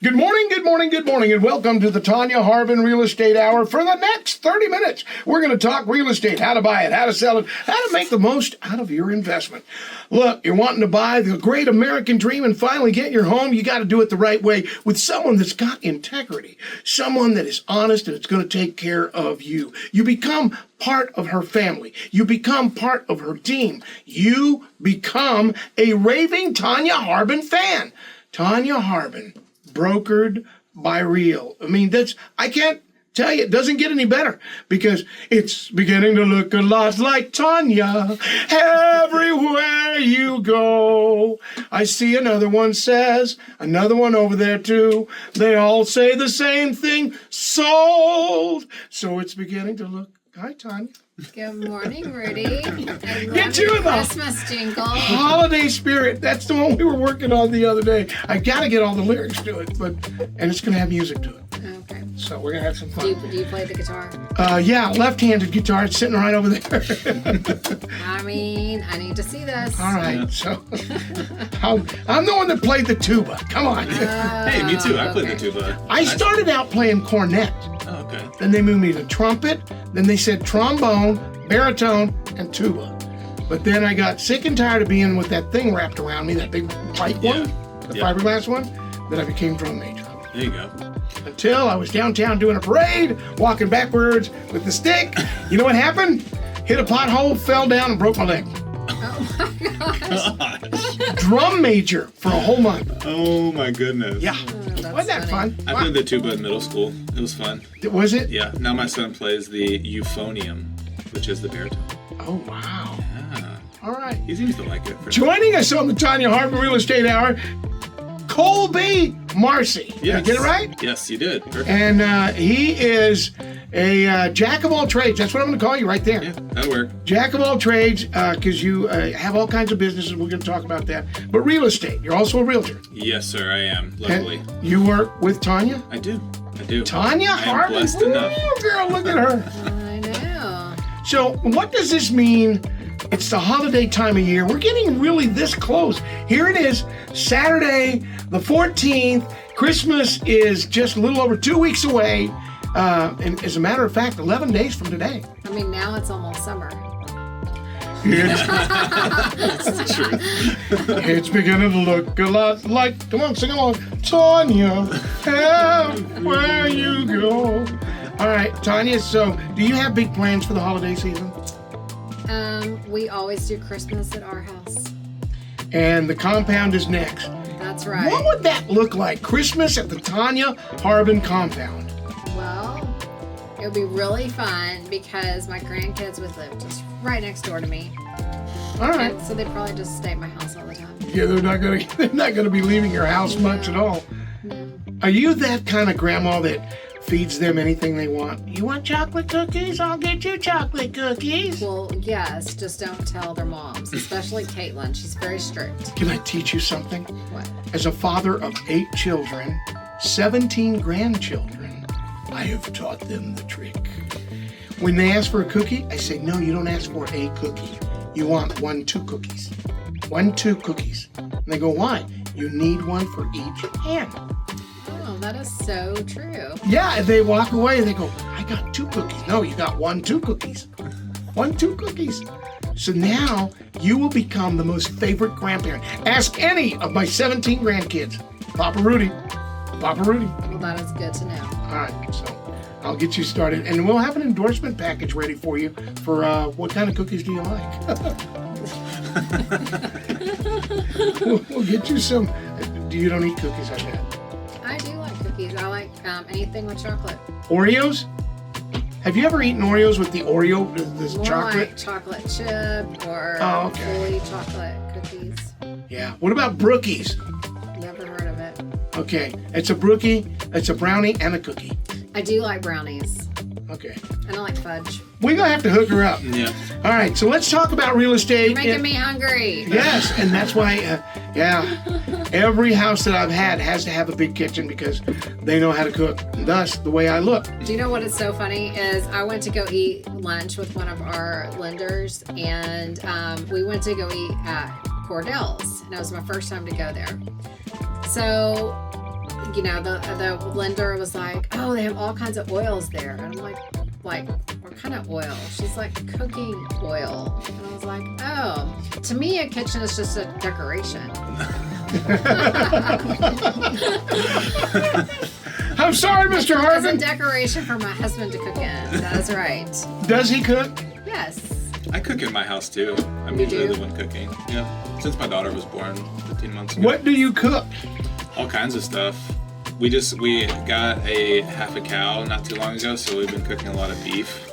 Good morning, good morning, good morning, and welcome to the Tonya Harbin Real Estate Hour. For the next 30 minutes, we're going to talk real estate, how to buy it, how to sell it, how to make the most out of your investment. Look, you're wanting to buy the great American dream and finally get your home. You got to do it the right way with someone that's got integrity, someone that is honest and it's going to take care of you. You become part of her family. You become part of her team. You become a raving Tonya Harbin fan. Tonya Harbin. Brokered by Real. I mean, I can't tell you, it doesn't get any better because it's beginning to look a lot like Tonya everywhere you go. I see another one says, another one over there too. They all say the same thing, sold. So it's beginning to look, hi Tonya. Good morning, Rudy. Get you in the Christmas jingle. Holiday spirit. That's the one we were working on the other day. I got to get all the lyrics to it, and it's going to have music to it. Okay. So we're going to have some fun. Do you play the guitar? Yeah, left-handed guitar. It's sitting right over there. I mean, I need to see this. All right, so I'm the one that played the tuba. Come on. Hey, me too. I played the tuba. I started out playing cornet. Oh, okay. Then they moved me to trumpet. Then they said trombone, baritone, and tuba. But then I got sick and tired of being with that thing wrapped around me, that big white one, the fiberglass one. Then I became drum major. There you go. Until I was downtown doing a parade, walking backwards with the stick. You know what happened? Hit a pothole, fell down, and broke my leg. Oh my gosh. Drum major for a whole month. Oh my goodness. Yeah. Wasn't that fun? I played the tuba in middle school. It was fun. Was it? Yeah. Now my son plays the euphonium, which is the baritone. Oh, wow. Yeah. All right. He seems to like it. Joining us on the Tonya Harbin Real Estate Hour, Colby Marcee. Yes. Did I get it right? Yes, you did. Perfect. And he is a jack of all trades. That's what I'm going to call you right there. Yeah, that'll work. Jack of all trades, because you have all kinds of businesses. We're going to talk about that. But real estate, you're also a realtor. Yes, sir, I am. Luckily. And you work with Tonya? I do. Tonya Harbin? Blessed enough. Ooh, girl, look at her. I know. So what does this mean? It's the holiday time of year. We're getting really this close. Here it is, Saturday, the 14th. Christmas is just a little over 2 weeks away. And as a matter of fact, 11 days from today. I mean, now it's almost summer. That's true. It's beginning to look a lot like, come on, sing along, Tonya, where you go. All right, Tonya, so do you have big plans for the holiday season? We always do Christmas at our house. And the compound is next. That's right. What would that look like? Christmas at the Tonya Harbin compound. Well, it would be really fun because my grandkids would live just right next door to me. All right. And so they'd probably just stay at my house all the time. Yeah, they're not gonna be leaving your house much at all. No. Are you that kind of grandma that feeds them anything they want? You want chocolate cookies? I'll get you chocolate cookies. Well, yes, just don't tell their moms, especially Caitlin. She's very strict. Can I teach you something? What? As a father of 8 children, 17 grandchildren, I have taught them the trick. When they ask for a cookie, I say, no, you don't ask for a cookie. You want 2 cookies. 2 cookies. And they go, why? You need one for each hand. Oh, that is so true. Yeah, and they walk away and they go, I got 2 cookies. No, you got 2 cookies. 2 cookies. So now you will become the most favorite grandparent. Ask any of my 17 grandkids. Papa Rudy. Papa Rudy. Well, that is good to know. All right, so I'll get you started. And we'll have an endorsement package ready for you for what kind of cookies do you like? we'll get you some. You don't eat cookies, I bet. I do like cookies. I like anything with chocolate. Oreos? Have you ever eaten Oreos with the Oreo, the More chocolate? like chocolate chip or fully chocolate cookies. Yeah. What about Brookies? Never heard of it. Okay, it's a brookie, it's a brownie, and a cookie. I do like brownies. Okay. I don't like fudge. We're going to have to hook her up. Yeah. All right, so let's talk about real estate. You're making me hungry. Yes, and that's why, every house that I've had has to have a big kitchen because they know how to cook. And thus, the way I look. Do you know what is so funny is I went to go eat lunch with one of our lenders, and we went to go eat at Cordell's, and it was my first time to go there. So you know, the lender was like, oh, they have all kinds of oils there. And I'm like, what kind of oil? She's like, cooking oil. And I was like, oh, to me, a kitchen is just a decoration. I'm sorry, Mr. It's a Harbin. decoration for my husband to cook in. That is right. Does he cook? Yes. I cook in my house too. I'm You usually do? the one cooking. Yeah. Since my daughter was born 15 months ago. What do you cook? All kinds of stuff. We got a half a cow not too long ago, so we've been cooking a lot of beef.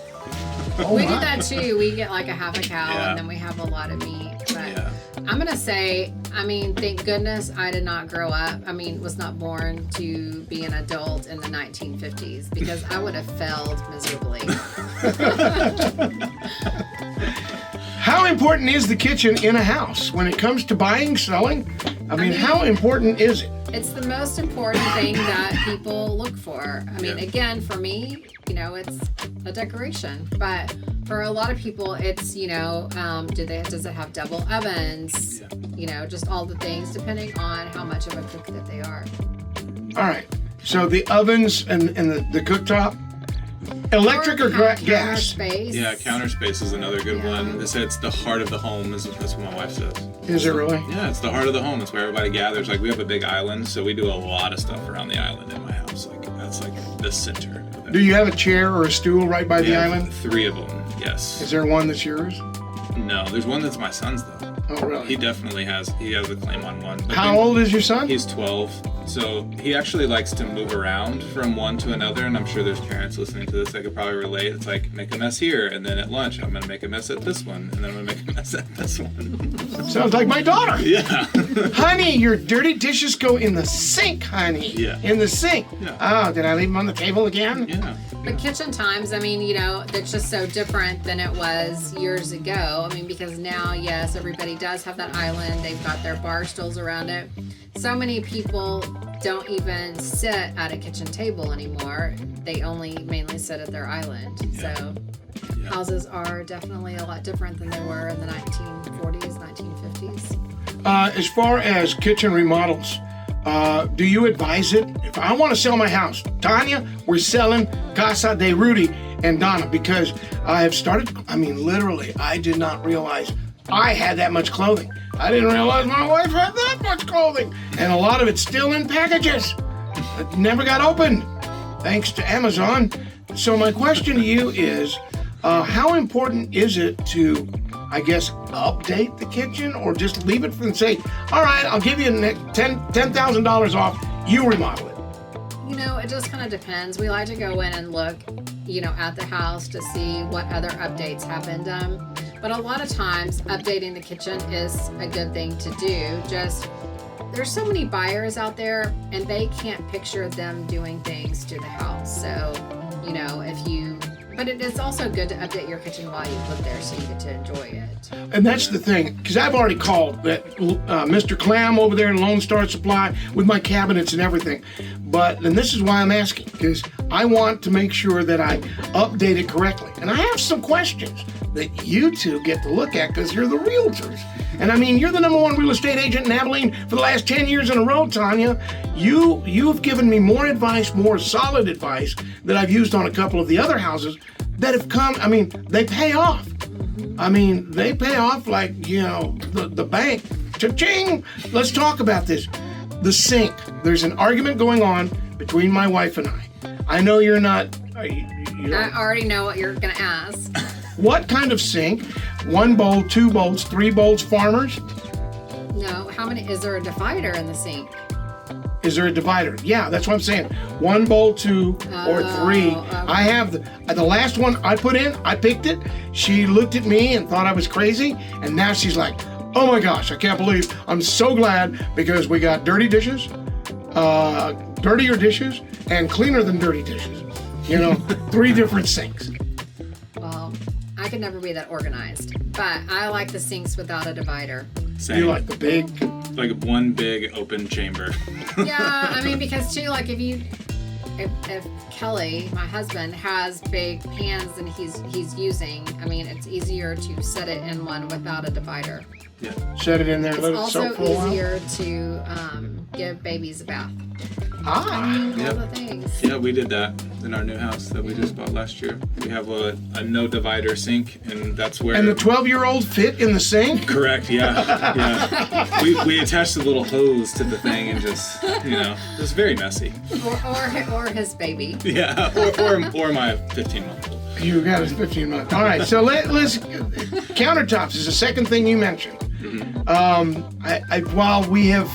Oh, We do my. that too. We get like a half a cow Yeah. and then we have a lot of meat. But Yeah. I'm going to say, I mean, thank goodness I did not grow up. I mean, was not born to be an adult in the 1950s because I would have failed miserably. How important is the kitchen in a house when it comes to buying, selling? I mean, how important is it? It's the most important thing that people look for. I mean, Yeah. again, for me, you know, it's a decoration. But for a lot of people, it's, you know, does it have double ovens? Yeah. You know, just all the things depending on how much of a cook that they are. All right. So the ovens and the cooktop, electric or counter gas? space. Yeah, counter space is another good Yeah. one. They say it's the heart of the home. That's what my wife says. Is it really? Yeah, it's the heart of the home. It's where everybody gathers. Like we have a big island, so we do a lot of stuff around the island in my house. Like that's like the center of it. Do you have a chair or a stool right by We the have island? 3 of them. Yes. Is there one that's yours? No, there's one that's my son's though. Oh, really? He definitely has. He has a claim on one. But How then- old is your son? He's 12, so he actually likes to move around from one to another, and I'm sure there's parents listening to this that could probably relate. It's like, make a mess here, and then at lunch, I'm going to make a mess at this one, and then I'm going to make a mess at this one. Sounds like my daughter. Yeah. Honey, your dirty dishes go in the sink, honey. Yeah. In the sink. Yeah. Oh, did I leave them on the table again? Yeah. But kitchen times, I mean, you know, it's just so different than it was years ago. I mean, because now, yes, everybody does have that island. They've got their bar stools around it. So many people don't even sit at a kitchen table anymore. They only mainly sit at their island. Yeah. So Yeah. houses are definitely a lot different than they were in the 1940s, 1950s. As far as kitchen remodels, do you advise it? If I want to sell my house, Tonya, we're selling Casa de Rudy and Donna because I have started, I mean, literally, I did not realize I had that much clothing. I didn't realize my wife had that much clothing. And a lot of it's still in packages. It never got opened, thanks to Amazon. So my question to you is, how important is it to, I guess, update the kitchen or just leave it and say, all right, I'll give you $10,000 off, you remodel it? You know, it just kind of depends. We like to go in and look, you know, at the house to see what other updates have been done. But a lot of times, updating the kitchen is a good thing to do. Just, there's so many buyers out there, and they can't picture them doing things to the house. So, you know, but it is also good to update your kitchen while you live there so you get to enjoy it. And that's the thing, because I've already called that Mr. Clam over there in Lone Star Supply with my cabinets and everything. And this is why I'm asking, because I want to make sure that I update it correctly. And I have some questions that you two get to look at because you're the realtors. And I mean, you're the #1 real estate agent in Abilene for the last 10 years in a row, Tonya. You've given me more advice, more solid advice that I've used on a couple of the other houses that have come, I mean, they pay off. I mean, they pay off like, you know, the bank. Cha-ching! Let's talk about this. The sink. There's an argument going on between my wife and I. I know you're not, you know, I already know what you're going to ask. what kind of sink? 1 bowl, 2 bowls, 3 bowls, farmers? No, is there a divider in the sink? Is there a divider? Yeah, that's what I'm saying. 1 bowl, 2 or 3. okay. I have the last one I put in, I picked it. She looked at me and thought I was crazy. And now she's like, oh my gosh, I can't believe, I'm so glad because we got dirty dishes, dirtier dishes, and cleaner than dirty dishes. You know, 3 different sinks. Well, I could never be that organized, but I like the sinks without a divider. Same. You like the big, Like one big open chamber. Yeah, I mean, because too, like if Kelly, my husband, has big pans and he's using, I mean, it's easier to set it in one without a divider. Yeah. set it in there, It's let it also soak for a while. easier to give babies a bath. All Yep. the things. Yeah, we did that in our new house that we just bought last year. We have a no divider sink, and that's where. And the 12-year-old fit in the sink? Correct. Yeah. We attached a little hose to the thing and just, it was very messy. Or his baby. Yeah. Or my 15-month-old. You got his 15 months. All right, so let's countertops is the second thing you mentioned. While we have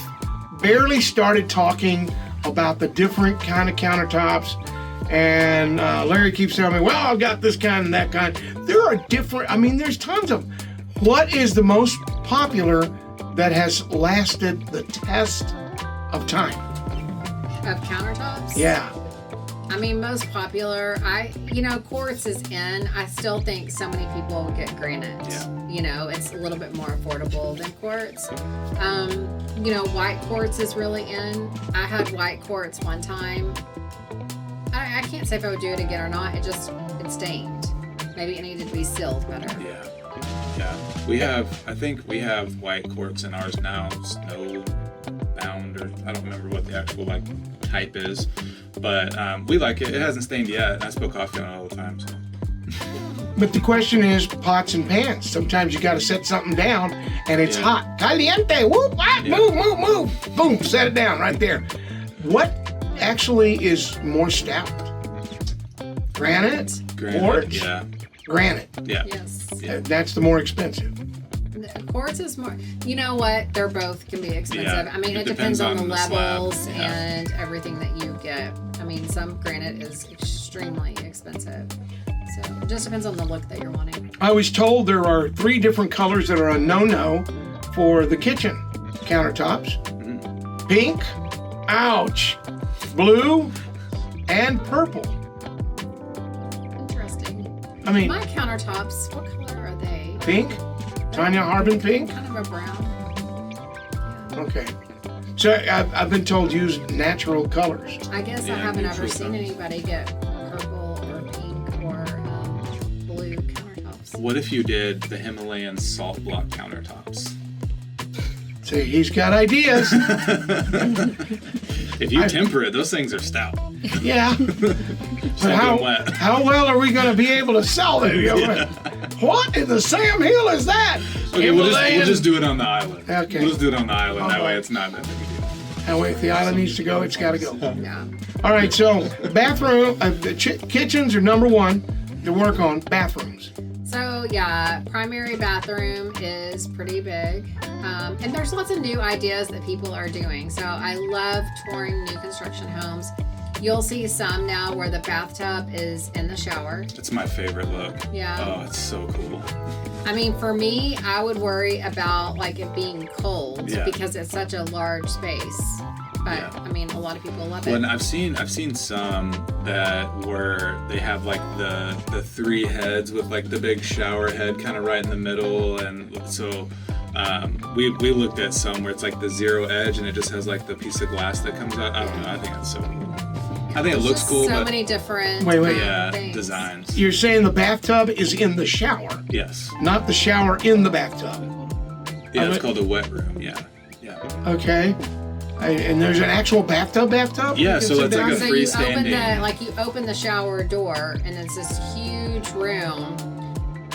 barely started talking about the different kind of countertops, and Larry keeps telling me, well, I've got this kind and that kind. There are different, there's tons of them. What is the most popular that has lasted the test of time? Of countertops? Yeah. Most popular, quartz is in. I still think so many people get granite. Yeah. It's a little bit more affordable than quartz. White quartz is really in. I had white quartz one time. I can't say if I would do it again or not. It stained. Maybe it needed to be sealed better. Yeah. I think we have white quartz in ours now, snow bound, or I don't remember what the actual type is, but we like it. It hasn't stained yet. I spill coffee on it all the time. So. But the question is pots and pans. Sometimes you got to set something down and it's hot. Caliente, whoop, move. Boom, set it down right there. What actually is more stout? Granite? Quartz? Yeah. Granite. Yeah. Yes. Yeah. That's the more expensive. Quartz is more, you know what? They're both can be expensive. Yeah. It depends on the levels slab. and everything that you get. Some granite is extremely expensive. So it just depends on the look that you're wanting. I was told there are 3 different colors that are a no-no for the kitchen countertops. Pink, ouch, blue, and purple. Interesting. My countertops, what color are they? Pink? Tonya Harbin pink? Kind of a brown. Yeah. Okay. So I've been told use natural colors. I guess I haven't ever seen anybody get purple or pink or blue countertops. What if you did the Himalayan salt block countertops? See, he's got ideas. If you temper it, those things are stout. Yeah. But how well are we going to be able to sell them? What in the Sam Hill is that? Okay, we'll just do it on the island. Okay. We'll just do it on the island. That way it's not that big a deal. That way if the island needs to go, it's got to go. Yeah. All right, so bathroom, kitchens are number 1 to work on. Bathrooms. So primary bathroom is pretty big. And there's lots of new ideas that people are doing. So I love touring new construction homes. You'll see some now where the bathtub is in the shower. It's my favorite look. Yeah. Oh, it's so cool. For me, I would worry about it being cold because it's such a large space. But a lot of people love it. Well, I've seen some that where they have the 3 heads with the big shower head kind of right in the middle, and so we looked at some where it's the 0 edge and it just has the piece of glass that comes out. I don't know. I think it's so cool. I think it looks cool. So many different things. Designs. You're saying the bathtub is in the shower? Yes. Not the shower in the bathtub? Yeah, it's called a wet room. Yeah. Okay. And there's an actual bathtub? Yeah, so it's a freestanding. You open the shower door, and it's this huge room,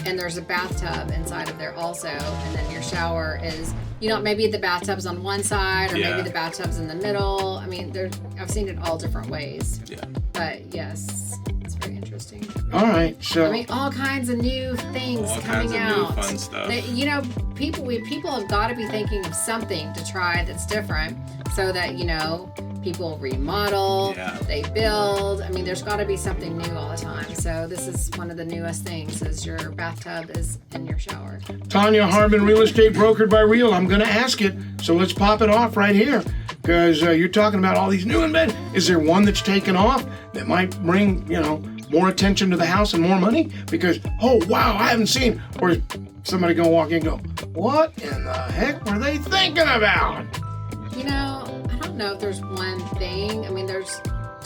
and there's a bathtub inside of there also, and then your shower is, maybe the bathtub's on one side, or maybe the bathtub's in the middle. I've seen it all different ways. Yeah. But yes, it's very interesting. All right, so all kinds of new things coming out. New fun stuff. People have got to be thinking of something to try that's different, so that people remodel, they build. There's got to be something new all the time. So this is one of the newest things: is your bathtub is in your shower. Tonya Harbin, real estate brokered by Real. I'm going to ask it, so let's pop it off right here, because you're talking about all these new inventions. Is there one that's taken off that might bring more attention to the house and more money? Because oh wow, I haven't seen. Or is somebody gonna walk in and go, what in the heck were they thinking about? I don't know if there's one thing. I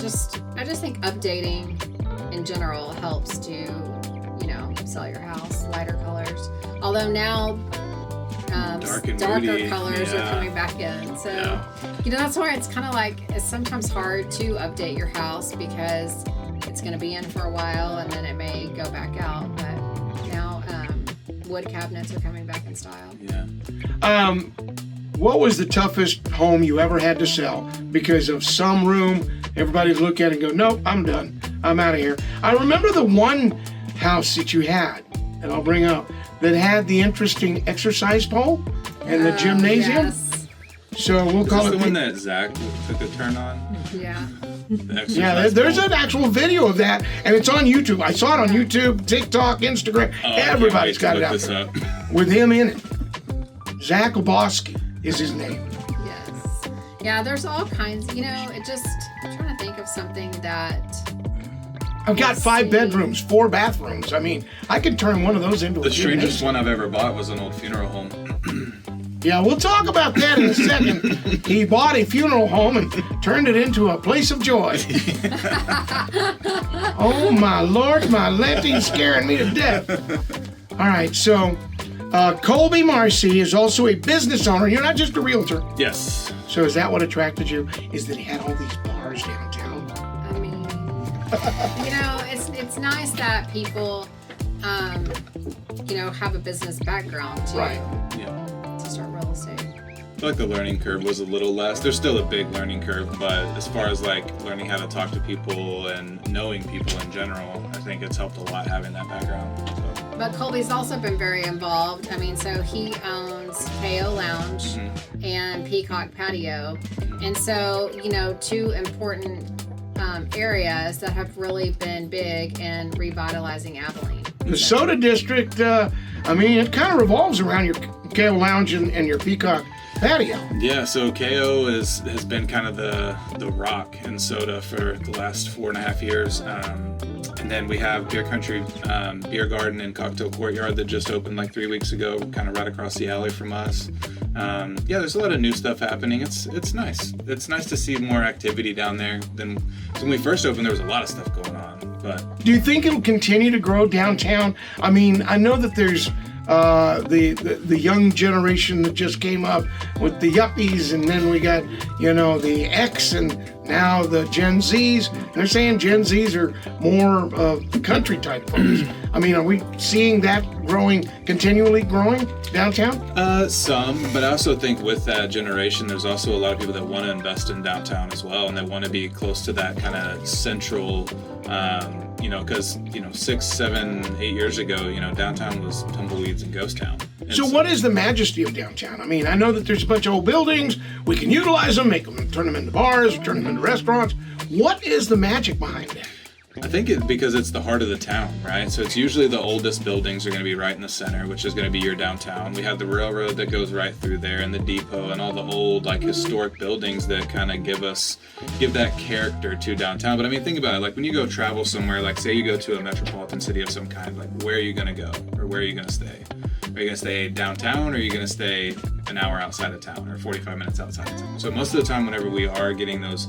just think updating in general helps to, sell your house, lighter colors. Although now Dark and darker moody. colors are coming back in. So, that's why it's kind of like, it's sometimes hard to update your house because it's going to be in for a while and then it may go back out. But now wood cabinets are coming back in style. Yeah. What was the toughest home you ever had to sell because of some room everybody's look at it and go, nope, I'm done. I'm out of here. I remember the one house that you had, and I'll bring up, that had the interesting exercise pole and the gymnasium. Yes. So we'll call it the one that Zach took a turn on. Yeah. Yeah, there's an actual video of that, and it's on YouTube. I saw it on YouTube, TikTok, Instagram. Everybody's got it out there. With him in it. Zach Oboski is his name. Yes. Yeah, there's all kinds. I'm trying to think of something that. I've got 5 bedrooms, 4 bathrooms. I mean, I could turn one of those into a The strangest gymnasium. one I've ever bought was an old funeral home. Yeah, we'll talk about that in a second. He bought a funeral home and turned it into a place of joy. Oh, my Lord, my Lenty's scaring me to death. All right, so Colby Marcee is also a business owner. You're not just a realtor. Yes. So is that what attracted you? Is that he had all these bars downtown? I mean, it's nice that people, have a business background too. Right. Yeah. To start real estate. I feel like the learning curve was a little less. There's still a big learning curve, but as far as like learning how to talk to people and knowing people in general, I think it's helped a lot having that background. So. But Colby's also been very involved. I mean, so he owns KO Lounge and Peacock Patio. And so, 2 important areas that have really been big in revitalizing Abilene. The Soda District, it kind of revolves around your KO Lounge and your Peacock Patio. Yeah, so KO has been kind of the rock in soda for the last 4.5 years. And then we have Beer Country Beer Garden and Cocktail Courtyard that just opened like 3 weeks ago, kind of right across the alley from us. There's a lot of new stuff happening. It's nice. It's nice to see more activity down there than when we first opened. There was a lot of stuff going on. But do you think it'll continue to grow downtown? I mean, I know that there's the young generation that just came up with the yuppies, and then we got the X, and now the Gen Zs. And they're saying Gen Zs are more of the country type folks. I mean, are we seeing that continually growing downtown? Some, but I also think with that generation, there's also a lot of people that want to invest in downtown as well, and they want to be close to that kind of central. Because 6, 7, 8 years ago, downtown was tumbleweeds and ghost town. And so what is the majesty of downtown? I mean, I know that there's a bunch of old buildings. We can utilize them, turn them into bars, turn them into restaurants. What is the magic behind that? I think because it's the heart of the town, right? So it's usually the oldest buildings are going to be right in the center, which is going to be your downtown. We have the railroad that goes right through there, and the depot, and all the old historic buildings that kind of give that character to downtown. But I mean, think about it. Like when you go travel somewhere, like say you go to a metropolitan city of some kind, like where are you going to go, or where are you going to stay? Are you going to stay downtown, or are you going to stay an hour outside of town, or 45 minutes outside of town? So most of the time, whenever we are getting those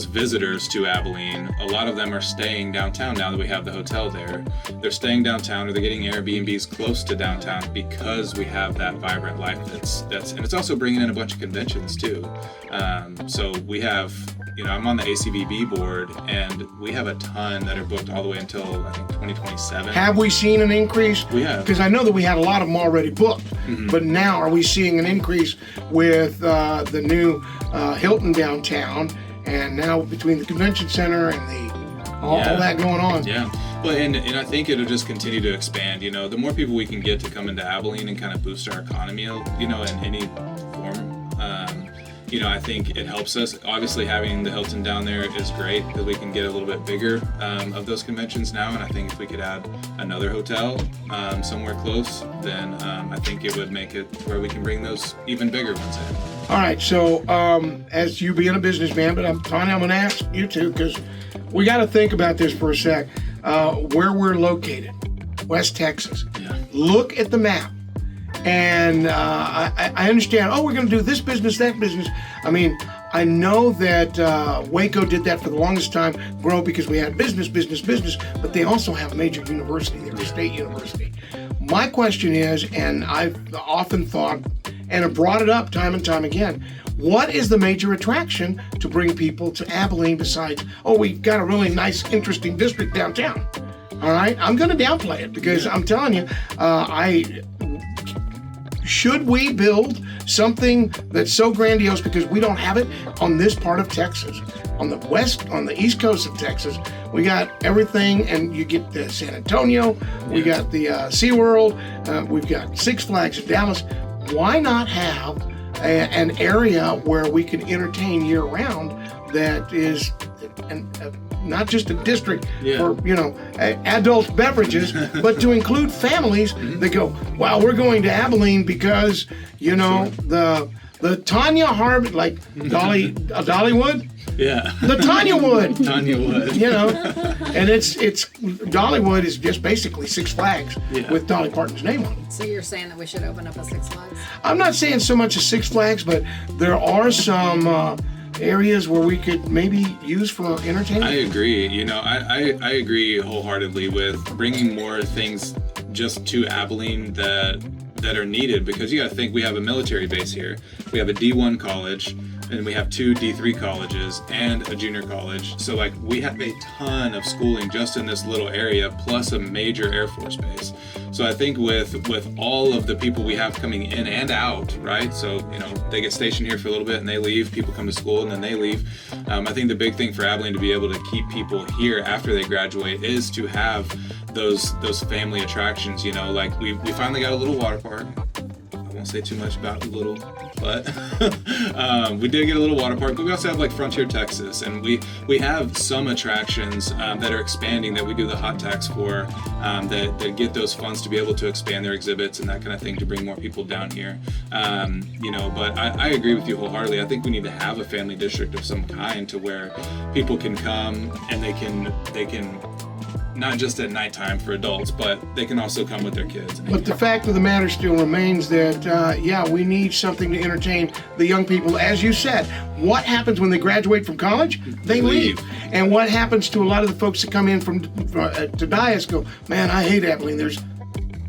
visitors to Abilene, a lot of them are staying downtown now that we have the hotel there. They're staying downtown, or they're getting Airbnbs close to downtown because we have that vibrant life. And it's also bringing in a bunch of conventions too. So we have. I'm on the ACVB board, and we have a ton that are booked all the way until, I think, 2027. Have we seen an increase? We have. Because I know that we had a lot of them already booked, but now are we seeing an increase with the new Hilton downtown, and now between the convention center and all that going on? Yeah. Well, and I think it'll just continue to expand. The more people we can get to come into Abilene and kind of boost our economy, in any form. I think it helps us. Obviously, having the Hilton down there is great because we can get a little bit bigger of those conventions now. And I think if we could add another hotel somewhere close, then I think it would make it where we can bring those even bigger ones in. All right. So, as you being a businessman, but I'm going to ask you too, because we got to think about this for a sec. Where we're located, West Texas. Yeah. Look at the map. And I understand, we're going to do this business, that business. I mean, I know that Waco did that for the longest time, grow because we had business, but they also have a major university there, a state university. My question is, and I've often thought and have brought it up time and time again. What is the major attraction to bring people to Abilene besides, we've got a really nice, interesting district downtown? All right, I'm going to downplay it because I'm telling you, should we build something that's so grandiose because we don't have it on this part of Texas? On the east coast of Texas, we got everything, and you get San Antonio, we got the SeaWorld, we've got Six Flags in Dallas. Why not have an area where we can entertain year-round that is not just a district for adult beverages, but to include families that go, wow, we're going to Abilene because the Tonya Harbin, like Dollywood. Yeah. The Tonya Wood. Tonya Wood. And it's Dollywood is just basically Six Flags with Dolly Parton's name on it. So you're saying that we should open up a Six Flags? I'm not saying so much as Six Flags, but there are some areas where we could maybe use for entertainment. I agree. I agree wholeheartedly with bringing more things just to Abilene that are needed, because you got to think we have a military base here. We have a D1 college, and we have 2 D3 colleges and a junior college. So we have a ton of schooling just in this little area, plus a major Air Force base. So I think with all of the people we have coming in and out, right? So, they get stationed here for a little bit and they leave, people come to school and then they leave. I think the big thing for Abilene to be able to keep people here after they graduate is to have those family attractions, we finally got a little water park. I won't say too much about little, but we did get a little water park, but we also have Frontier Texas, and we have some attractions that are expanding that we do the hot tax for, that get those funds to be able to expand their exhibits and that kind of thing to bring more people down here. But I agree with you wholeheartedly. I think we need to have a family district of some kind to where people can come and they can not just at nighttime for adults, but they can also come with their kids. But the fact of the matter still remains that, we need something to entertain the young people. As you said, what happens when they graduate from college? They leave. And what happens to a lot of the folks that come in to Dias go, man, I hate Abilene. There's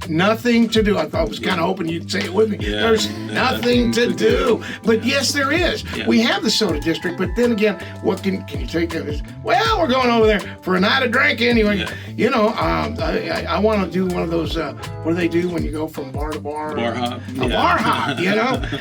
nothing to do. I was kind of hoping you'd say it with me. Yeah, There's nothing to do. But yes, there is. Yeah. We have the soda district, but then again, what can you take of it? Well, we're going over there for a night of drinking. I want to do one of those, what do they do when you go from bar to bar? Bar hop. Bar hop,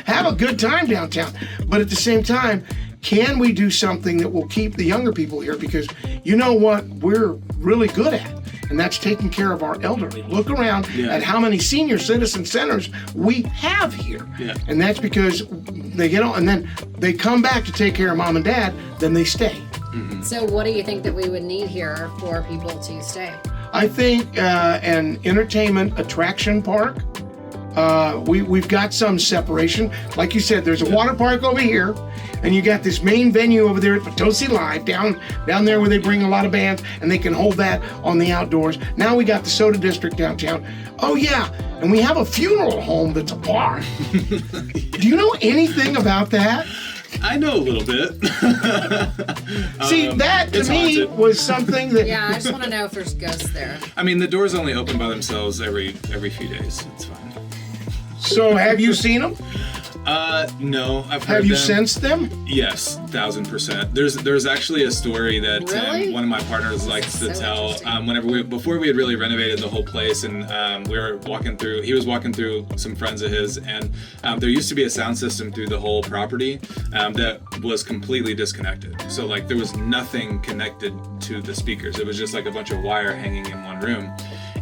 have a good time downtown. But at the same time, can we do something that will keep the younger people here? Because you know what we're really good at? And that's taking care of our elderly. Look around at how many senior citizen centers we have here. Yeah. And that's because they get on, and then they come back to take care of mom and dad, then they stay. Mm-hmm. So what do you think that we would need here for people to stay? I think an entertainment attraction park. We've got some separation. Like you said, there's a water park over here, and you got this main venue over there at Potosi Live down there where they bring a lot of bands, and they can hold that on the outdoors. Now we got the soda district downtown. Oh yeah, and we have a funeral home that's a bar. Do you know anything about that? I know a little bit. See, that to me was something that... Yeah, I just want to know if there's ghosts there. I mean, the doors only open by themselves every few days. It's fine. So have you seen them? No, I've heard Have you them. sensed them? Yes, 1,000%. There's actually a story that Really? one of my partners likes to So tell. interesting. Before we had really renovated the whole place, and we were walking through. He was walking through some friends of his, and there used to be a sound system through the whole property that was completely disconnected. So there was nothing connected to the speakers. It was just a bunch of wire hanging in one room.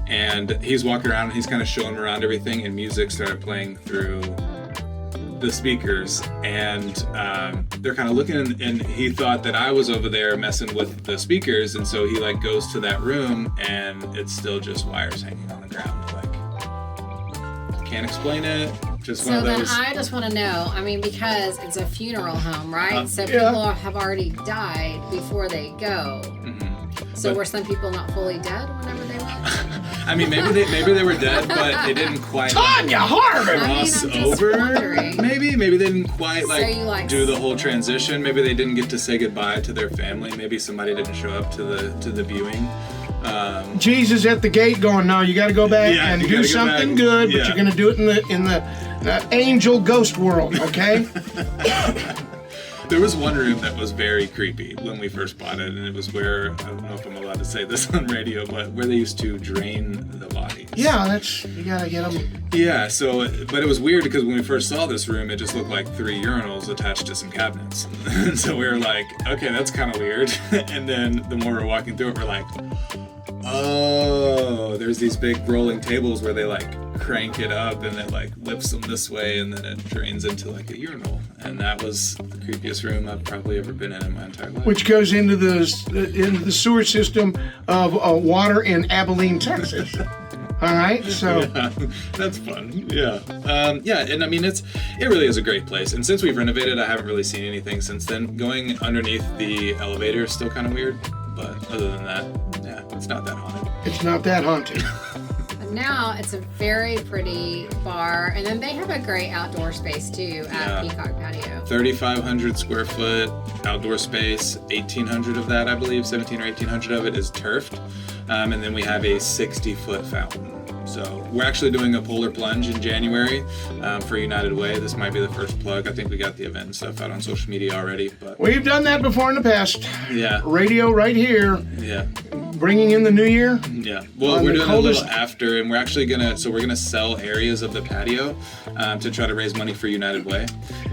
And he's walking around and he's kind of showing them around everything, and music started playing through the speakers, and they're kind of looking, and he thought that I was over there messing with the speakers, and so he goes to that room, and it's still just wires hanging on the ground. Can't explain it. Just one So of then those. I just want to know, because it's a funeral home, right? So Yeah. people have already died before they go. So were some people not fully dead whenever they went? I mean, maybe they were dead, but they didn't quite Tonya Harbin! cross I'm just over. wondering. Maybe they didn't quite So you, do the whole transition. Maybe they didn't get to say goodbye to their family. Maybe somebody didn't show up to the viewing. Jesus at the gate going, no, you got to go back Yeah, and you do gotta go something back. good, but Yeah. you're going to do it in the angel ghost world, okay? There was one room that was very creepy when we first bought it, and it was where, I don't know if I'm allowed to say this on radio, but where they used to drain the bodies. Yeah, you gotta get them. Yeah, but it was weird because when we first saw this room, it just looked like 3 urinals attached to some cabinets. So we were like, okay, that's kind of weird. And then the more we're walking through it, we're like, oh, there's these big rolling tables where they like crank it up and it like lifts them this way and then it drains into like a urinal. And that was the creepiest room I've probably ever been in my entire life. Which goes into the sewer system of water in Abilene, Texas. All right, so yeah, that's fun. Yeah, and I mean it really is a great place. And since we've renovated, I haven't really seen anything since then. Going underneath the elevator is still kind of weird, but other than that, yeah, it's not that haunted. It's not that haunted. Now it's a very pretty bar, and then they have a great outdoor space too at Peacock Patio. 3,500 square foot outdoor space. 1,800 of that, I believe, 1,700 or 1,800 of it is turfed, and then we have a 60-foot fountain. So we're actually doing a polar plunge in January for United Way. This might be the first plug. I think we got the event and stuff out on social media already. But we've done that before in the past. Yeah. Radio right here. Yeah. Bringing in the new year. Yeah. Well, we're doing a little after, and we're actually gonna sell areas of the patio to try to raise money for United Way.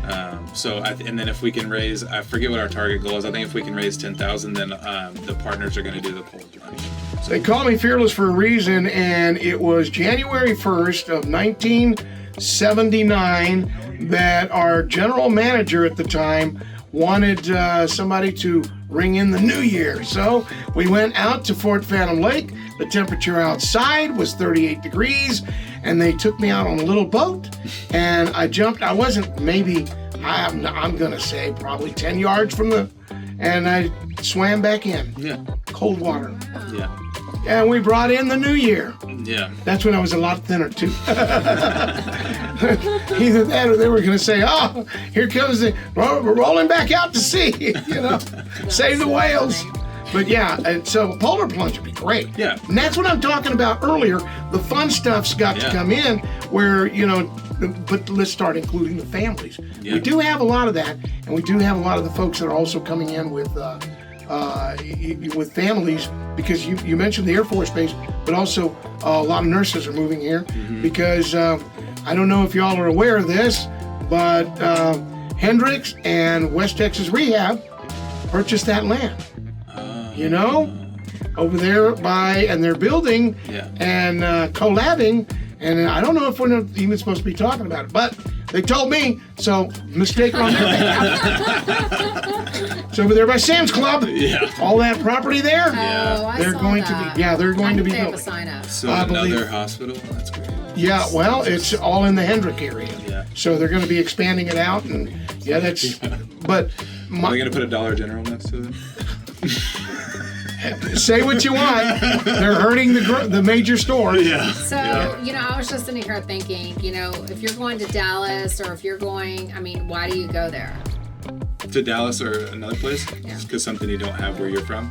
And then if we can raise, I forget what our target goal is. I think if we can raise 10,000, then the partners are gonna do the polar plunge. So, they call me fearless for a reason, and it was January 1st of 1979 that our general manager at the time wanted somebody to ring in the new year. So we went out to Fort Phantom Lake. The temperature outside was 38 degrees, and they took me out on a little boat, and I jumped. I wasn't I'm gonna say probably 10 yards from and I swam back in. Yeah. Cold water. Yeah. And we brought in the new year. Yeah. That's when I was a lot thinner too. Either that or they were going to say, oh, here comes we're rolling back out to sea, save the whales. But yeah, and so polar plunge would be great. Yeah. And that's what I'm talking about earlier. The fun stuff's got to come in where, but let's start including the families. Yeah. We do have a lot of that, and we do have a lot of the folks that are also coming in with families, because you mentioned the Air Force Base, but also a lot of nurses are moving here because I don't know if y'all are aware of this, but Hendricks and West Texas Rehab purchased that land. Over there and they're building and collabing, and I don't know if we're not even supposed to be talking about it, but they told me, so mistake on their behalf. It's over there by Sam's Club. Yeah. All that property there. Oh, they're going to be. Yeah, they're going to be They have a building. sign up. So another hospital? That's great. Yeah, well, it's all in the Hendrick area. Yeah. So they're going to be expanding it out, and that's. But Are they going to put a Dollar General next to it? say what you want. They're hurting the major stores. Yeah. So, I was just sitting here thinking, if you're going to Dallas or if you're going, why do you go there? To Dallas or another place? Yeah. Just because something you don't have where you're from?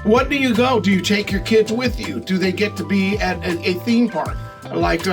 What do you go? Do you take your kids with you? Do they get to be at a theme park? Like,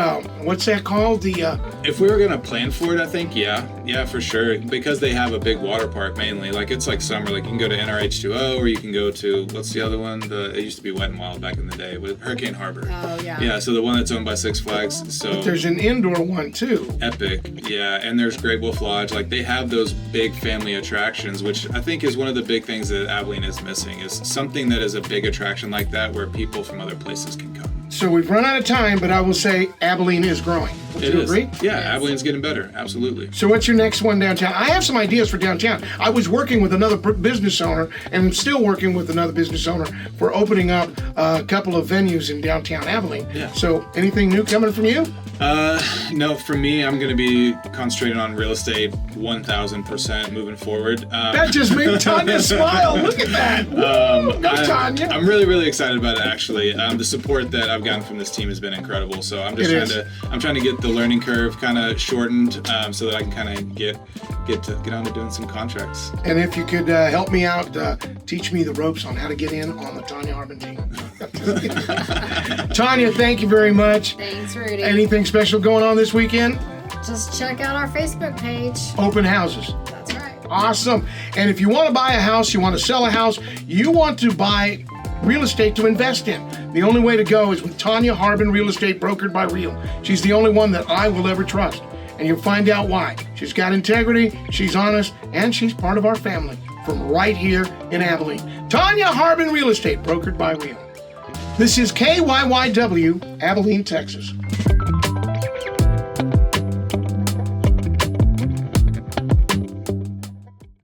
what's that called? If we were going to plan for it, I think, yeah, for sure. Because they have a big water park mainly. Like, it's like summer. Like, you can go to NRH2O, or you can go to, what's the other one? It used to be Wet n Wild back in the day with Hurricane Harbor. Oh, yeah. Yeah, so the one that's owned by Six Flags. So But there's an indoor one, too. Epic, yeah. And there's Great Wolf Lodge. Like, they have those big family attractions, which I think is one of the big things that Abilene is missing, is something that is a big attraction like that where people from other places can come. So we've run out of time, but I will say Abilene is growing. Would you agree? Yeah, Abilene's getting better. Absolutely. So what's your next one downtown? I have some ideas for downtown. I was working with another business owner, and I'm still working with another business owner for opening up a couple of venues in downtown Abilene. Yeah. So anything new coming from you? No, for me, I'm going to be concentrating on real estate 1,000% moving forward. That just made Tonya smile. Look at that. Woo! Go, Tonya. I'm really, really excited about it, actually. The support that I've gotten from this team has been incredible. So I'm just trying to get the learning curve kind of shortened so that I can kind of get on to doing some contracts. And if you could help me out, teach me the ropes on how to get in on the Tonya Harbin team. Tonya, thank you very much. Thanks, Rudy. Anything special going on this weekend? Just check out our Facebook page. Open houses. That's right. Awesome. And if you want to buy a house, you want to sell a house, you want to buy real estate to invest in, the only way to go is with Tonya Harbin Real Estate, brokered by Real. She's the only one that I will ever trust. And you'll find out why. She's got integrity, she's honest, and she's part of our family from right here in Abilene. Tonya Harbin Real Estate, brokered by Real. This is KYYW, Abilene, Texas.